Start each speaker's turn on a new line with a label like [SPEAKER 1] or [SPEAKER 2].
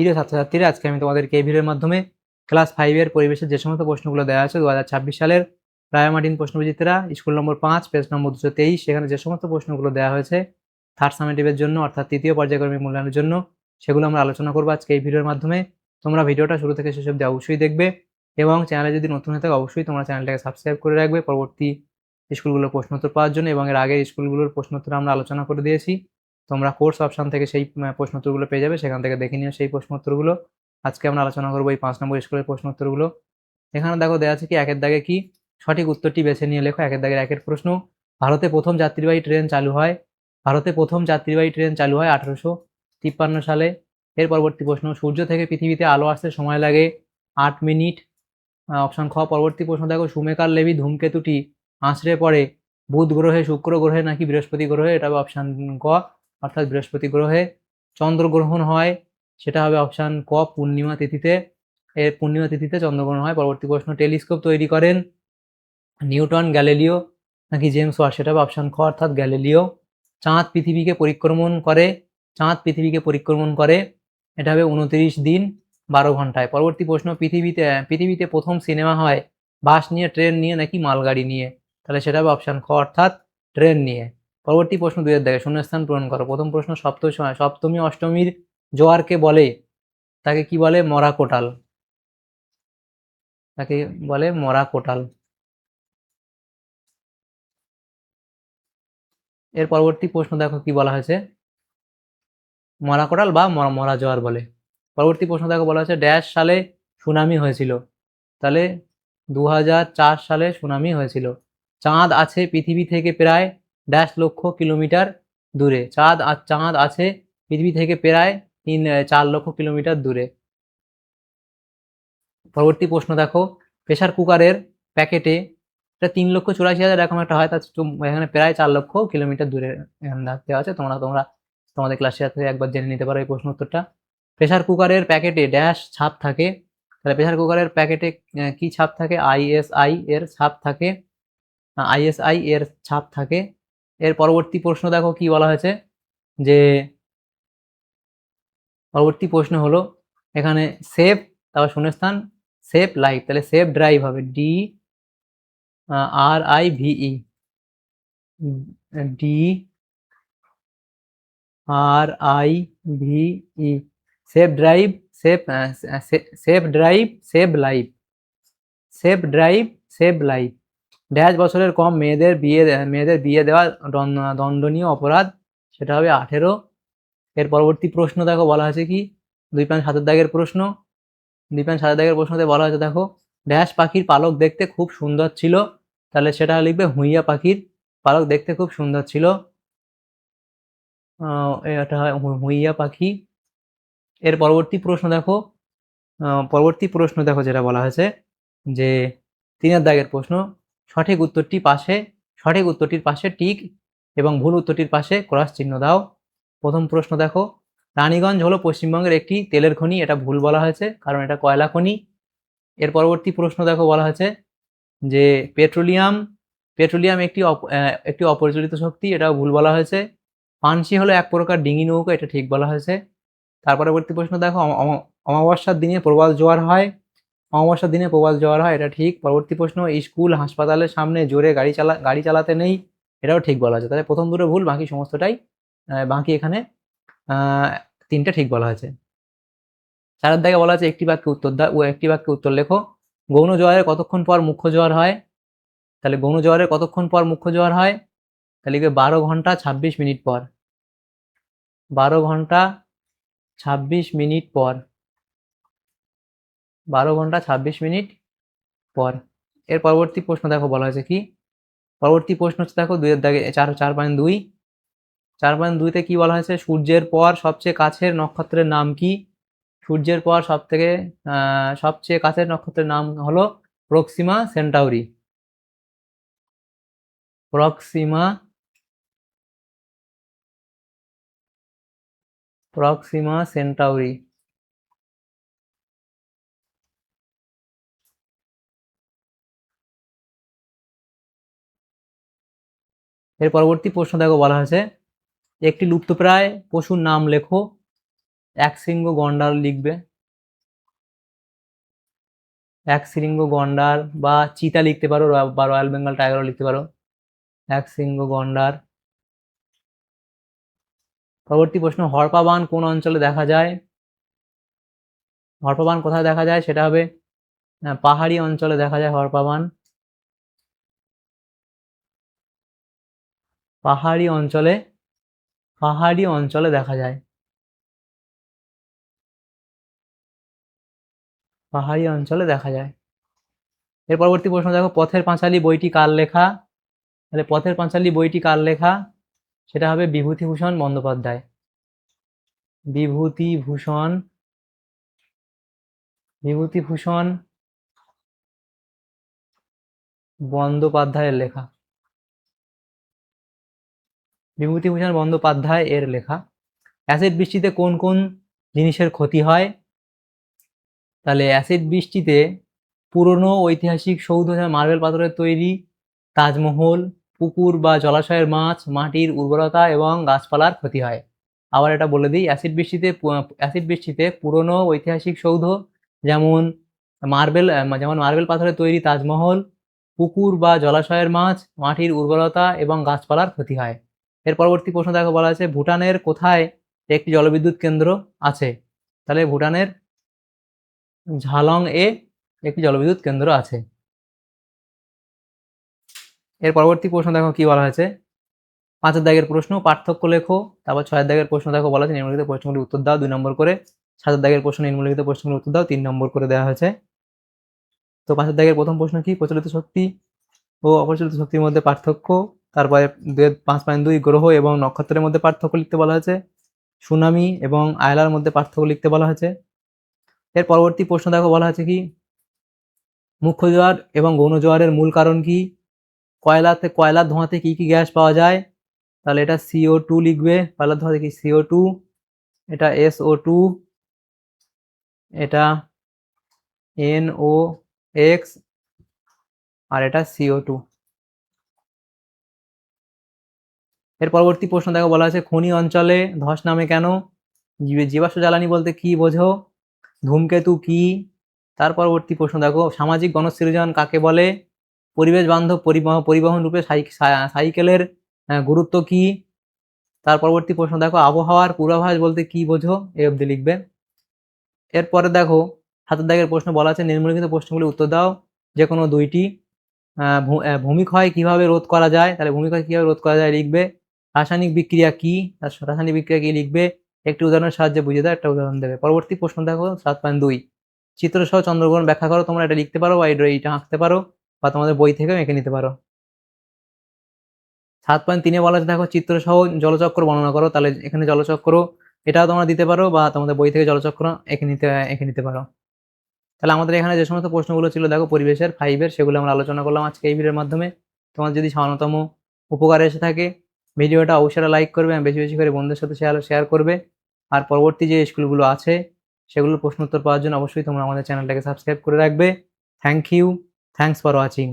[SPEAKER 1] প্রিয় ছাত্রছাত্রীরা, আজকে আমি তোমাদেরকে এই ভিডিওর মাধ্যমে ক্লাস 5 এর পরিবেশের যে সমস্ত প্রশ্নগুলো দেওয়া আছে 2026 সালের রায় মার্টিন প্রশ্নবিচিত্রা স্কুল নম্বর 5 পেজ নম্বর 223 সেখানে যে সমস্ত প্রশ্নগুলো দেওয়া হয়েছে থার্ড সামেটিভের জন্য অর্থাৎ তৃতীয় পর্যায়ক্রমিক মূল্যায়নের জন্য সেগুলো আমরা আলোচনা করবো আজকে এই ভিডিওর মাধ্যমে। তোমরা ভিডিওটা শুরু থেকে শেষ অবধি অবশ্যই দেখবে এবং চ্যানেলে যদি নতুন হয়ে থাকে অবশ্যই তোমরা চ্যানেলটাকে সাবস্ক্রাইব করে রাখবে পরবর্তী স্কুলগুলোর প্রশ্নোত্তর পাওয়ার জন্য। এবং এর আগের স্কুলগুলোর প্রশ্নোত্তর আমরা আলোচনা করে দিয়েছি, তোমরা কোর্স অপশন থেকে সেই প্রশ্নোত্তরগুলো পেয়ে যাবে, সেখান থেকে দেখে নিও সেই প্রশ্নোত্তরগুলো। আজকে আমরা আলোচনা করবো এই 5 নম্বর স্কুলের প্রশ্নোত্তরগুলো। এখানে দেখো দেওয়া আছে কি একের দাগে কি সঠিক উত্তরটি বেছে নিয়ে লেখো। একের দাগের একের প্রশ্ন, ভারতে প্রথম যাত্রীবাহী ট্রেন চালু হয় 1853 সালে। এর পরবর্তী প্রশ্ন, সূর্য থেকে পৃথিবীতে আলো আসতে সময় লাগে 8 মিনিট। অপশন খ। পরবর্তী প্রশ্ন দেখো, সুমেকার লেভি ধূমকেতুটি আছড়ে পড়ে বুধ গ্রহে, শুক্র গ্রহে নাকি বৃহস্পতি গ্রহে? এটা হবে অপশন ক, অর্থাৎ বৃহস্পতি গ্রহে। চন্দ্রগ্রহণ হয়, সেটা হবে অপশন ক, পূর্ণিমা তিথিতে। এর পূর্ণিমা তিথিতে চন্দ্রগ্রহণ হয়। পরবর্তী প্রশ্ন, টেলিস্কোপ তৈরি করেন নিউটন, গ্যালিলিও নাকি জেমস ওয়াট? সেটা হবে অপশন খ, অর্থাৎ গ্যালিলিও। চাঁদ পৃথিবীকে পরিক্রমণ করে এটা হবে 29 দিন 12 ঘন্টায়। পরবর্তী প্রশ্ন, পৃথিবীতে প্রথম সিনেমা হয় বাস নিয়ে, ট্রেন নিয়ে নাকি মালগাড়ি নিয়ে? তাহলে সেটা হবে অপশন খ, অর্থাৎ ট্রেন নিয়ে। পরবর্তী প্রশ্ন 2 এর দাগে শূন্যস্থান পূরণ করো। প্রথম প্রশ্ন, সপ্তমী অষ্টমীর জোয়ারকে বলে, তাকে কি বলে? মরা কোটাল। তাকে বলে মরা কোটাল। এর পরবর্তী প্রশ্ন দেখো কি বলা হয়েছে, মরা কোটাল বা মরা জোয়ার বলে। পরবর্তী প্রশ্ন দেখো বলা হয়েছে ড্যাশ সালে সুনামি হয়েছিল? তাহলে 2004 সালে সুনামি হয়েছিল। চাঁদ আছে পৃথিবী থেকে প্রায় ড্যাশ লক্ষ কিলোমিটার দূরে। চাঁদ আছে পৃথিবী থেকে প্রায় 4 লক্ষ কিলোমিটার দূরে। পরবর্তী প্রশ্ন দেখো, প্রেসার কুকারের প্যাকেটে এটা 3,84,000 এরকম একটা হয়, তার এখানে প্রায় 4 লক্ষ কিলোমিটার দূরে দেওয়া আছে। তোমরা তোমাদের ক্লাসে থেকে একবার জেনে নিতে পারো এই প্রশ্ন উত্তরটা। প্রেসার কুকারের প্যাকেটে ড্যাশ ছাপ থাকে? তাহলে প্রেসার কুকারের প্যাকেটে কি ছাপ থাকে? আইএসআই এর ছাপ থাকে। আইএসআই এর ছাপ থাকে। এর পরবর্তী প্রশ্ন দেখো কি বলা হয়েছে, যে পরবর্তী প্রশ্ন হলো এখানে সেভ, তারপর শূন্যস্থান সেভ লাইভ, তাহলে সেভ ড্রাইভ হবে DRIVE, DRIVE, save drive, save drive save live. Dash বছরের কম মেয়েদের বিয়ে দেওয়া দণ্ডনীয় অপরাধ? সেটা হবে 18। এর পরবর্তী প্রশ্ন দেখো বলা হয়েছে কি 2.7 দাগের প্রশ্ন। 2.7 দাগের প্রশ্নতে বলা হয়েছে দেখো, ড্যাশ পাখির পালক দেখতে খুব সুন্দর ছিল? তাহলে সেটা লিখবে হুইয়া পাখির পালক দেখতে খুব সুন্দর ছিল। এটা হয় হুইয়া পাখি। এর পরবর্তী প্রশ্ন দেখো যেটা বলা হয়েছে যে 3 দাগের প্রশ্ন, সঠিক উত্তরটির পাশে টিক এবং ভুল উত্তরটির পাশে ক্রস চিহ্ন দাও। প্রথম প্রশ্ন দেখো, রানীগঞ্জ হলো পশ্চিমবঙ্গের একটি তেলের খনি, এটা ভুল বলা হয়েছে কারণ এটা কয়লা খনি। এর পরবর্তী প্রশ্ন দেখো বলা হয়েছে যে পেট্রোলিয়াম একটি অপরিচালিত শক্তি, এটাও ভুল বলা হয়েছে। পানসি হলো এক প্রকার ডিঙি নৌকা, এটা ঠিক বলা হয়েছে। তার পরবর্তী প্রশ্ন দেখো, অমাবস্যার দিনে প্রবল জোয়ার হয়? এটা ঠিক। পরবর্তী প্রশ্ন, স্কুল হাসপাতালের সামনে জোরে গাড়ি চালাতে নেই, এটাও ঠিক বলা হয়েছে। তাহলে প্রথম দুটো ভুল, বাকি সমস্তটাই বাকি এখানে 3টে ঠিক বলা হয়েছে। 4 দাগে বলা আছে একটি বাক্যে উত্তর লেখো। গৌণ জোয়ারের কতক্ষণ পর মুখ্য জোয়ার হয়? তাহলে গৌণ জোয়ারের কতক্ষণ পর মুখ্য জোয়ার হয়? তাহলে 12 ঘন্টা 26 মিনিট পর। 12 ঘন্টা 26 মিনিট পর। 12 ঘন্টা 26 মিনিট পর। এর পরবর্তী প্রশ্ন দেখো বলা হয়েছে কি, পরবর্তী প্রশ্ন হচ্ছে দেখো 2 দাগে 4.2। 4.2তে কি বলা হয়েছে, সূর্যের পর সবচেয়ে কাছের নক্ষত্রের নাম কি? সূর্যের পর সবচেয়ে কাছের নক্ষত্রের নাম হলো প্রক্সিমা সেন্টাউরি। Proxima Centauri. এর পরবর্তী প্রশ্ন দেখো বলা হয়েছে একটি লুপ্তপ্রায় পশুর নাম লেখো। একশৃঙ্গ গন্ডার লিখবে, একশৃঙ্গ গন্ডার বা চিতা লিখতে পারো, বা রয়্যাল বেঙ্গল টাইগারও লিখতে পারো, একশৃঙ্গ গন্ডার। পরবর্তী প্রশ্ন, হরপা বান কোন অঞ্চলে দেখা যায়? হরপা বান কোথায় দেখা যায়? সেটা হবে পাহাড়ি অঞ্চলে দেখা যায় হরপা বান, পাহাড়ি অঞ্চলে, পাহাড়ি অঞ্চলে দেখা যায়, পাহাড়ি অঞ্চলে দেখা যায়। এর পরবর্তী প্রশ্ন দেখো, পথের পাঁচালী বইটি কার লেখা? তাহলে পথের পাঁচালী বইটি কার লেখা? সেটা হবে বিভূতিভূষণ বন্দ্যোপাধ্যায়, বিভূতিভূষণ, বিভূতিভূষণ বন্দ্যোপাধ্যায়ের লেখা, বিভূতিভূষণ বন্দ্যোপাধ্যায় এর লেখা। অ্যাসিড বৃষ্টিতে কোন কোন জিনিসের ক্ষতি হয়? তাহলে অ্যাসিড বৃষ্টিতে পুরনো ঐতিহাসিক সৌধ, মার্বেল পাথরের তৈরি, তাজমহল, পুকুর বা জলাশয়ের মাছ, মাটির উর্বরতা এবং গাছপালার ক্ষতি হয়। আবার এটা বলে দিই, অ্যাসিড বৃষ্টিতে পুরনো ঐতিহাসিক সৌধ যেমন মার্বেল পাথরের তৈরি তাজমহল, পুকুর বা জলাশয়ের মাছ, মাটির উর্বরতা এবং গাছপালার ক্ষতি হয়। এর পরবর্তী প্রশ্ন দেখো, বলা আছে ভুটানের কোথায় একটি জলবিদ্যুৎ কেন্দ্র আছে? তাহলে ভুটানের ঝালং এ একটি জলবিদ্যুৎ কেন্দ্র আছে। এর পরবর্তী প্রশ্ন দেখো কি বলা হয়েছে, 5 দাগের প্রশ্ন, পার্থক্য লেখো। তারপর 6 দাগের প্রশ্ন দেখো, বলা আছে নিম্নলিখিত প্রশ্নগুলির উত্তর দাও 2 নম্বর করে। 7 দাগের প্রশ্ন, নিম্নলিখিত প্রশ্নগুলির উত্তর দাও 3 নম্বর করে দেওয়া হয়েছে। তো 5 দাগের প্রথম প্রশ্ন কি, প্রচলিত শক্তি ও অপ্রচলিত শক্তির মধ্যে পার্থক্য। তারপরে 5.2 গ্রহ এবং নক্ষত্রের মধ্যে পার্থক্য লিখতে বলা হয়েছে। সুনামি এবং আয়লার মধ্যে পার্থক্য লিখতে বলা হয়েছে। এর পরবর্তী প্রশ্ন দেখো, বলা আছে কি, মুখ্য জোয়ার এবং গৌণ জোয়ারের মূল কারণ কি? কয়লার ধোঁয়াতে কি কি গ্যাস পাওয়া যায়? তাহলে এটা CO2 লিখবে, কয়লার ধোঁয়াতে কি CO2, এটা SO2, এটা NOx, আর এটা CO2। এর পরবর্তী প্রশ্ন দেখো, বলা আছে খনি অঞ্চলে ধস নামে কেন? জীবাশ্ম জ্বালানি বলতে কি বোঝো? ধূমকেতু কি? তার পরবর্তী প্রশ্ন দেখো, সামাজিক গণসৃজন কাকে বলে? পরিবেশ বান্ধব পরিবহন রূপে সাইকেলের গুরুত্ব কি? তার পরবর্তী প্রশ্ন দেখো, আবহাওয়ার পূর্বাভাস বলতে কি বোঝো? এই অবধি লিখবে। এরপরে দেখো 7 দাগের প্রশ্ন, বলা আছে নিম্নলিখিত প্রশ্নগুলি উত্তর দাও যে কোনো 2টি। ভূমিক্ষয় কিভাবে রোধ করা যায়? তাহলে ভূমিক্ষয় কিভাবে রোধ করা যায় লিখবে। রাসায়নিক বিক্রিয়া কি? রাসায়নিক বিক্রিয়া কি লিখবে। একটি উদাহরণের সাহায্যে বুঝিয়ে দাও, একটা উদাহরণ দেবে। পরবর্তী প্রশ্ন দেখো 7.2, চিত্রসহ চন্দ্রগ্রহণ ব্যাখ্যা করো। তোমরা এটা লিখতে পারো বা এইটা আঁকতে পারো বা তোমাদের বই থেকেও এঁকে নিতে পারো। 7.3 বলা আছে দেখো, চিত্রসহ জলচক্র বর্ণনা করো। তাহলে এখানে জলচক্র এটাও তোমরা দিতে পারো বা তোমাদের বই থেকে জলচক্র এঁকে নিতে পারো। তাহলে আমাদের এখানে যে সমস্ত প্রশ্নগুলো ছিল দেখো পরিবেশের 5-এর, সেগুলো আমরা আলোচনা করলাম আজকে এই ভিডিওর মাধ্যমে। তোমার যদি সামান্যতম উপকারে এসে থাকে ভিডিওটা অবশ্যই লাইক করবে, বেশি বেশি করে বন্ধুদের সাথে শেয়ার করবে। আর পরবর্তী যে স্কুলগুলো আছে সেগুলোর প্রশ্ন উত্তর পাওয়ার জন্য অবশ্যই তোমরা আমাদের চ্যানেলটাকে সাবস্ক্রাইব করে রাখবে। Thank you, thanks for watching.